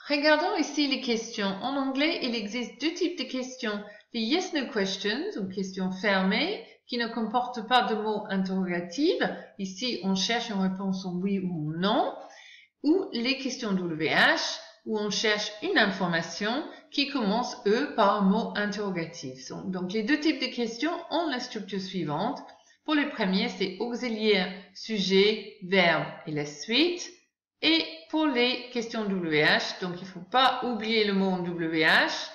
Regardons ici les questions. En anglais, il existe deux types de questions. Les yes-no questions, ou questions fermées, qui ne comportent pas de mots interrogatifs. Ici, on cherche une réponse en oui ou en non. Ou les questions WH, où on cherche une information qui commence, eux, par un mot interrogatif. Donc, les deux types de questions ont la structure suivante. Pour les premiers, c'est auxiliaire, sujet, verbe et la suite. Et pour les questions WH, donc il ne faut pas oublier le mot en WH,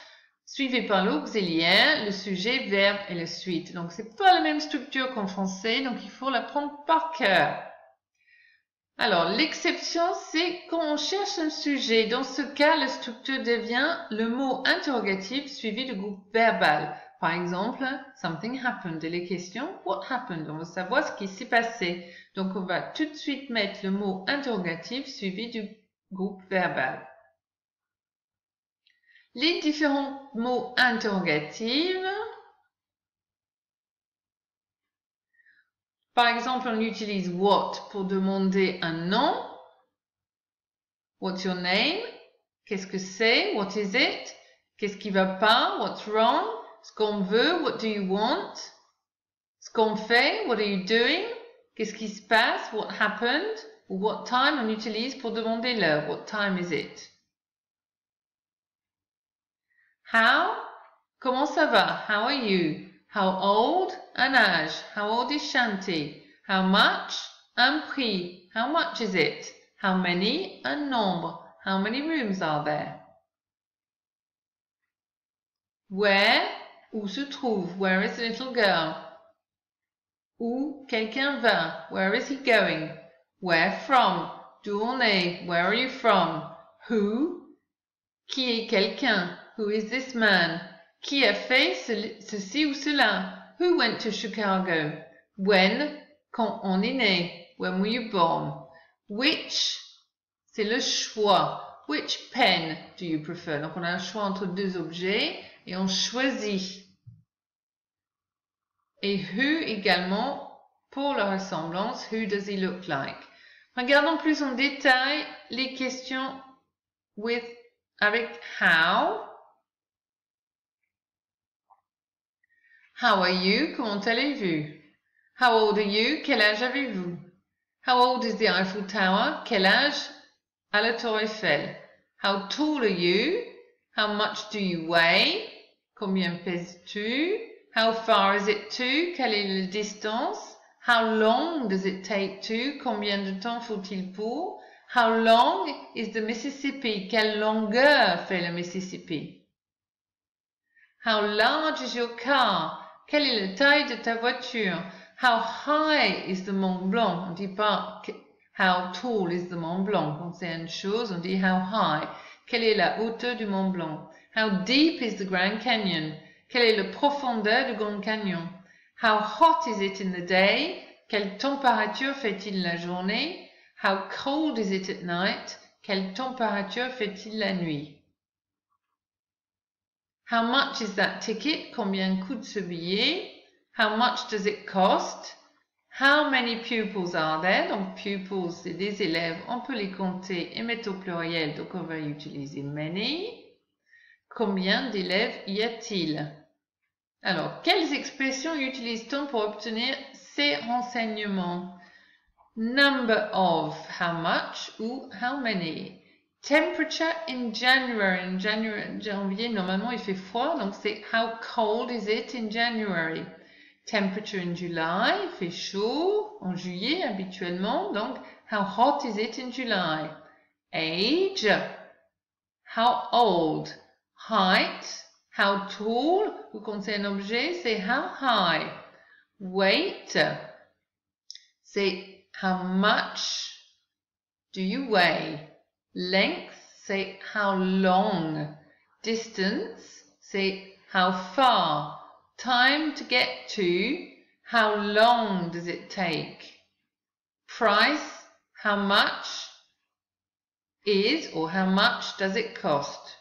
suivi par l'auxiliaire, le sujet, verbe et la suite. Donc c'est pas la même structure qu'en français, donc il faut l'apprendre par cœur. Alors l'exception, c'est quand on cherche un sujet. Dans ce cas, la structure devient le mot interrogatif suivi du groupe verbal. Par exemple, something happened. Et les questions, what happened? On veut savoir ce qui s'est passé. Donc, on va tout de suite mettre le mot interrogatif suivi du groupe verbal. Les différents mots interrogatifs. Par exemple, on utilise what pour demander un nom. What's your name? Qu'est-ce que c'est? What is it? Qu'est-ce qui va pas? What's wrong? Ce qu'on veut, what do you want? Ce qu'on fait, what are you doing? Qu'est-ce qui se passe? What happened? Ou what time on utilise pour demander l'heure. What time is it? How? Comment ça va? How are you? How old? Un âge. How old is Shanti? How much? Un prix. How much is it? How many? Un nombre. How many rooms are there? Where? Où se trouve? Where is the little girl? Où quelqu'un va? Where is he going? Where from? D'où on est? Where are you from? Who? Qui est quelqu'un? Who is this man? Qui a fait ceci ou cela? Who went to Chicago? When? Quand on est né? When were you born? Which? C'est le choix. Which pen do you prefer? Donc on a un choix entre deux objets et on choisit. Et who également pour la ressemblance. Who does he look like? Regardons plus en détail les questions avec how. How are you? Comment allez-vous? How old are you? Quel âge avez-vous? How old is the Eiffel Tower? Quel âge a la Tour Eiffel? How tall are you? How much do you weigh? Combien pèses-tu? How far is it to? Quelle est la distance? How long does it take to? Combien de temps faut-il pour? How long is the Mississippi? Quelle longueur fait le Mississippi? How large is your car? Quelle est la taille de ta voiture? How high is the Mont Blanc? On ne dit pas how tall is the Mont Blanc. Quand c'est une chose, on dit how high. Quelle est la hauteur du Mont Blanc? How deep is the Grand Canyon? Quelle est la profondeur du Grand Canyon? How hot is it in the day? Quelle température fait-il la journée? How cold is it at night? Quelle température fait-il la nuit? How much is that ticket? Combien coûte ce billet? How much does it cost? How many pupils are there? Donc pupils, c'est des élèves, on peut les compter et mettre au pluriel, donc on va utiliser many. Combien d'élèves y a-t-il? Alors, quelles expressions utilise-t-on pour obtenir ces renseignements? Number of, how much ou how many? Temperature in January. En janvier, normalement, il fait froid, donc c'est how cold is it in January? Temperature in July, il fait chaud en juillet habituellement, donc how hot is it in July? Age, how old? Height, how tall, ou quand c'est un objet, c'est how high. Weight, c'est how much do you weigh? Length, c'est how long. Distance, c'est how far. Time to get to, how long does it take? Price, how much is or how much does it cost?